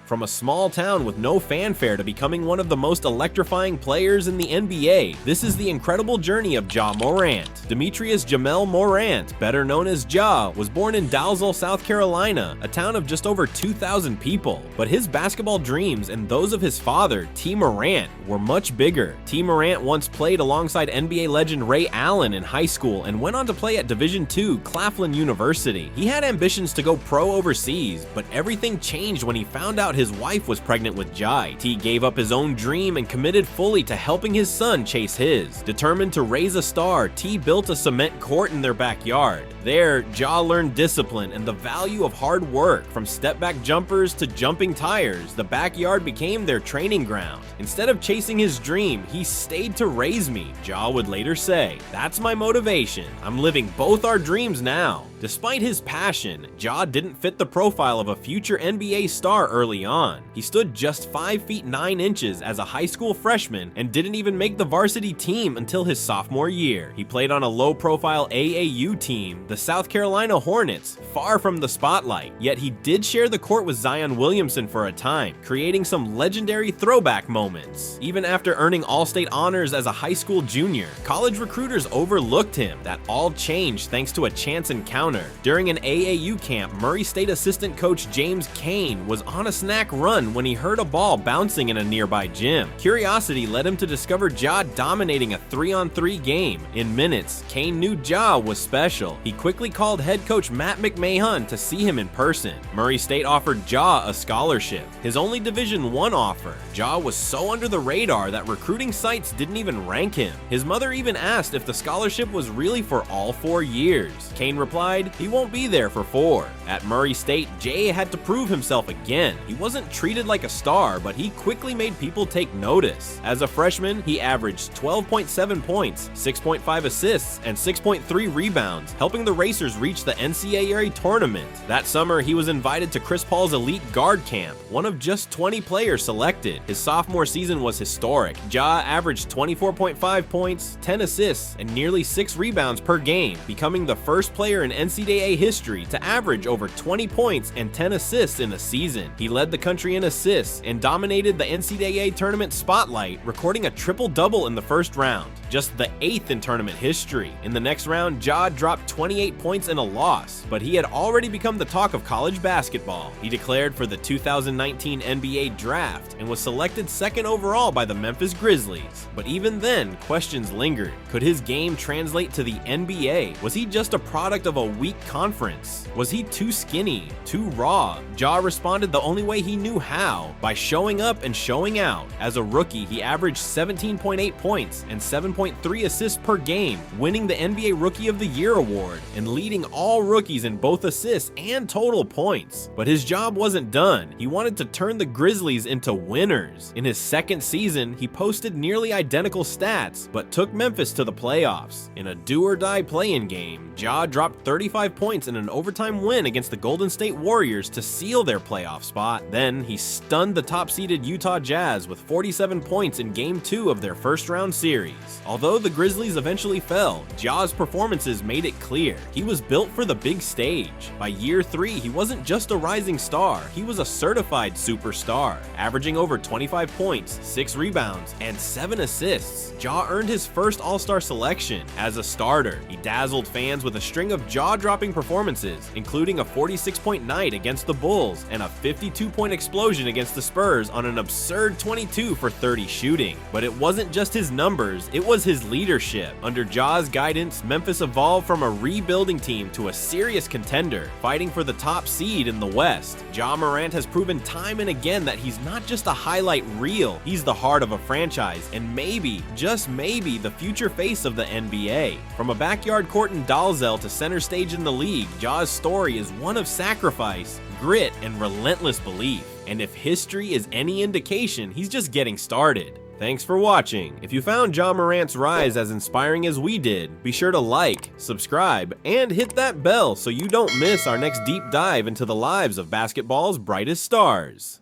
From a small town with no fanfare to becoming one of the most electrifying players in the NBA, this is the incredible journey of Ja Morant. Demetrius Jamel Morant, better known as Ja, was born in Dalzell, South Carolina, a town of just over 2,000 people. But his basketball dreams and those of his father, T. Morant, were much bigger. T. Morant once played alongside NBA legend Ray Allen in high school and went on to play at Division II Claflin University. He had ambitions to go pro overseas, but everything changed when he found out his wife was pregnant with Jai. T gave up his own dream and committed fully to helping his son chase his. Determined to raise a star, T built a cement court in their backyard. There, Ja learned discipline and the value of hard work. From step-back jumpers to jumping tires, the backyard became their training ground. Instead of chasing his dream, he stayed to raise me, Ja would later say. That's my motivation. I'm living both our dreams now. Despite his passion, Ja didn't fit the profile of a future NBA star early on. He stood just 5 feet 9 inches as a high school freshman and didn't even make the varsity team until his sophomore year. He played on a low-profile AAU team, the South Carolina Hornets, far from the spotlight. Yet he did share the court with Zion Williamson for a time, creating some legendary throwback moments. Even after earning All-State honors as a high school junior, college recruiters overlooked him. That all changed thanks to a chance encounter. During an AAU camp, Murray State assistant coach James Kane was on a snack run when he heard a ball bouncing in a nearby gym. Curiosity led him to discover Ja dominating a 3-on-3 game. In minutes, Kane knew Ja was special. He quickly called head coach Matt McMahon to see him in person. Murray State offered Ja a scholarship, his only Division I offer. Ja was so under the radar that recruiting sites didn't even rank him. His mother even asked if the scholarship was really for all 4 years. Kane replied, he won't be there for 4. At Murray State, Jay had to prove himself again. He wasn't treated like a star, but he quickly made people take notice. As a freshman, he averaged 12.7 points, 6.5 assists, and 6.3 rebounds, helping the Racers reach the NCAA tournament. That summer, he was invited to Chris Paul's elite guard camp, one of just 20 players selected. His sophomore season was historic. Ja averaged 24.5 points, 10 assists, and nearly 6 rebounds per game, becoming the first player in NCAA history to average over 20 points and 10 assists in a season. He led the country in assists and dominated the NCAA tournament spotlight, recording a triple-double in the first round, just the 8th in tournament history. In the next round, Ja dropped 28 points in a loss, but he had already become the talk of college basketball. He declared for the 2019 NBA draft and was selected second overall by the Memphis Grizzlies. But even then, questions lingered. Could his game translate to the NBA? Was he just a product of a weak conference? Was he too skinny, too raw? Ja responded the only way he knew how, by showing up and showing out. As a rookie, he averaged 17.8 points and 7.3 assists per game, winning the NBA Rookie of the Year award and leading all rookies in both assists and total points. But his job wasn't done. He wanted to turn the Grizzlies into winners. In his second season, he posted nearly identical stats, but took Memphis to the playoffs. In a do-or-die play-in game, Ja dropped 35 points in an overtime win against the Golden State Warriors to seal their playoff spot. Then he stunned the top-seeded Utah Jazz with 47 points in Game 2 of their first-round series. Although the Grizzlies eventually fell, Ja's performances made it clear he was built for the big stage. By year 3, he wasn't just a rising star, he was a certified superstar, averaging over 25 points, 6 rebounds, and 7 assists. Ja earned his first All-Star selection as a starter. He dazzled fans with a string of jaw-dropping performances, including a 46-point night against the Bulls and a 52-point explosion against the Spurs on an absurd 22 for 30 shooting. But it wasn't just his numbers, it was his leadership. Under Ja's guidance, Memphis evolved from a rebuilding team to a serious contender, fighting for the top seed in the West. Ja Morant has proven time and again that he's not just a highlight reel, he's the heart of a franchise, and maybe, just maybe, the future face of the NBA. From a backyard court in Dalzell to center stage in the league, Ja's story is one of sacrifice, grit, and relentless belief. And if history is any indication, he's just getting started. Thanks for watching. If you found Ja Morant's rise as inspiring as we did, be sure to like, subscribe, and hit that bell so you don't miss our next deep dive into the lives of basketball's brightest stars.